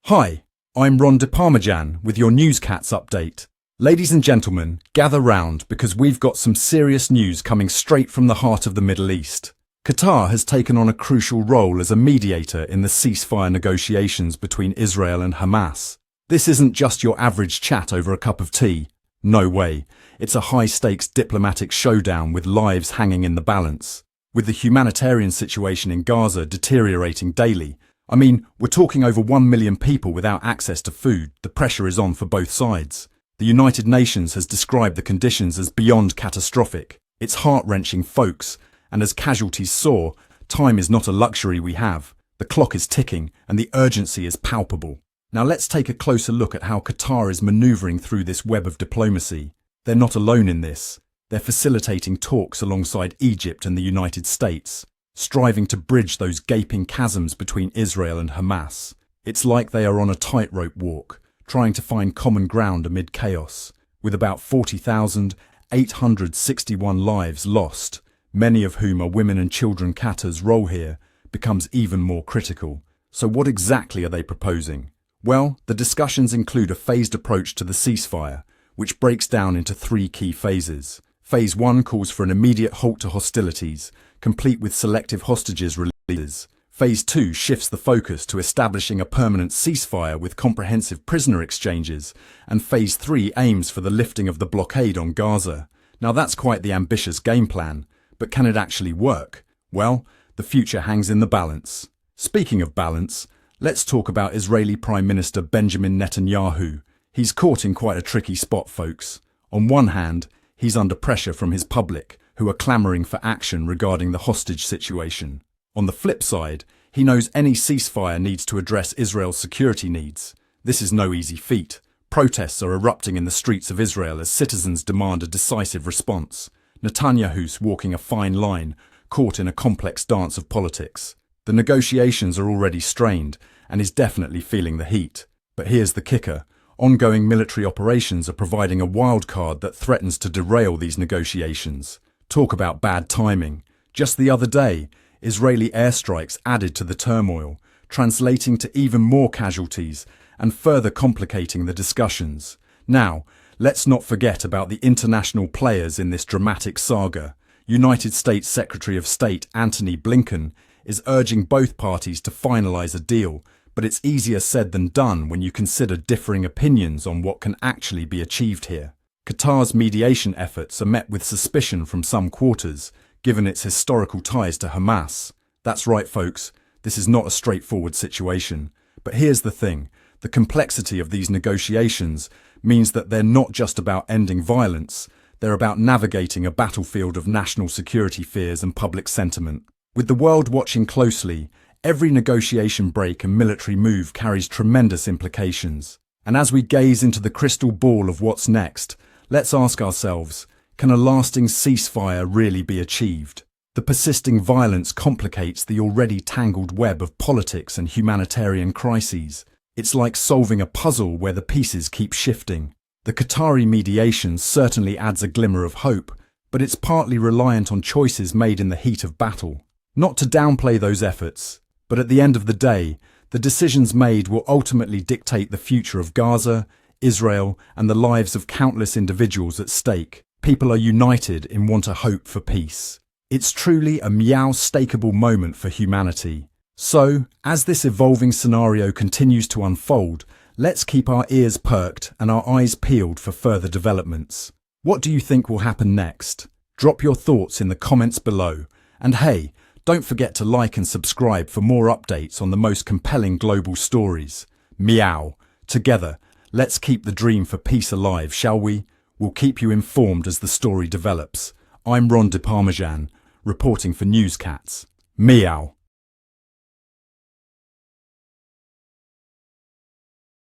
Hi, I'm Ron de Parmesan with your Newscats update. Ladies and gentlemen, gather round because we've got some serious news coming straight from the heart of the Middle East. Qatar has taken on a crucial role as a mediator in the ceasefire negotiations between Israel and Hamas. This isn't just your average chat over a cup of tea. No way. It's a high-stakes diplomatic showdown with lives hanging in the balance. With the humanitarian situation in Gaza deteriorating daily, we're talking over 1 million people without access to food. The pressure is on for both sides. The United Nations has described the conditions as beyond catastrophic. It's heart-wrenching, folks, and as casualties soar, time is not a luxury we have. The clock is ticking, and the urgency is palpable. Now let's take a closer look at how Qatar is maneuvering through this web of diplomacy. They're not alone in this. They're facilitating talks alongside Egypt and the United States, striving to bridge those gaping chasms between Israel and Hamas. It's like they are on a tightrope walk, trying to find common ground amid chaos. With about 40,861 lives lost, many of whom are women and children, Qatar's role here becomes even more critical. So what exactly are they proposing? Well, the discussions include a phased approach to the ceasefire, which breaks down into 3 key phases. Phase 1 calls for an immediate halt to hostilities, complete with selective hostages releases. Phase 2 shifts the focus to establishing a permanent ceasefire with comprehensive prisoner exchanges, and Phase 3 aims for the lifting of the blockade on Gaza. Now that's quite the ambitious game plan, but can it actually work? Well, the future hangs in the balance. Speaking of balance, let's talk about Israeli Prime Minister Benjamin Netanyahu. He's caught in quite a tricky spot, folks. On one hand, he's under pressure from his public, who are clamoring for action regarding the hostage situation. On the flip side, he knows any ceasefire needs to address Israel's security needs. This is no easy feat. Protests are erupting in the streets of Israel as citizens demand a decisive response. Netanyahu's walking a fine line, caught in a complex dance of politics. The negotiations are already strained, and is definitely feeling the heat. But here's the kicker. Ongoing military operations are providing a wild card that threatens to derail these negotiations. Talk about bad timing. Just the other day, Israeli airstrikes added to the turmoil, translating to even more casualties and further complicating the discussions. Now, let's not forget about the international players in this dramatic saga. United States Secretary of State Antony Blinken is urging both parties to finalize a deal, but it's easier said than done when you consider differing opinions on what can actually be achieved here. Qatar's mediation efforts are met with suspicion from some quarters, given its historical ties to Hamas. That's right, folks, this is not a straightforward situation. But here's the thing, the complexity of these negotiations means that they're not just about ending violence, they're about navigating a battlefield of national security fears and public sentiment. With the world watching closely, every negotiation break and military move carries tremendous implications. And as we gaze into the crystal ball of what's next, let's ask ourselves, can a lasting ceasefire really be achieved? The persisting violence complicates the already tangled web of politics and humanitarian crises. It's like solving a puzzle where the pieces keep shifting. The Qatari mediation certainly adds a glimmer of hope, but it's partly reliant on choices made in the heat of battle. Not to downplay those efforts, but at the end of the day, the decisions made will ultimately dictate the future of Gaza, Israel, and the lives of countless individuals at stake. People are united in want a hope for peace. It's truly a meow-stakeable moment for humanity. So, as this evolving scenario continues to unfold, let's keep our ears perked and our eyes peeled for further developments. What do you think will happen next? Drop your thoughts in the comments below. And hey, don't forget to like and subscribe for more updates on the most compelling global stories. Meow. Together, let's keep the dream for peace alive, shall we? We'll keep you informed as the story develops. I'm Ron de Parmesan, reporting for Newscats. Meow.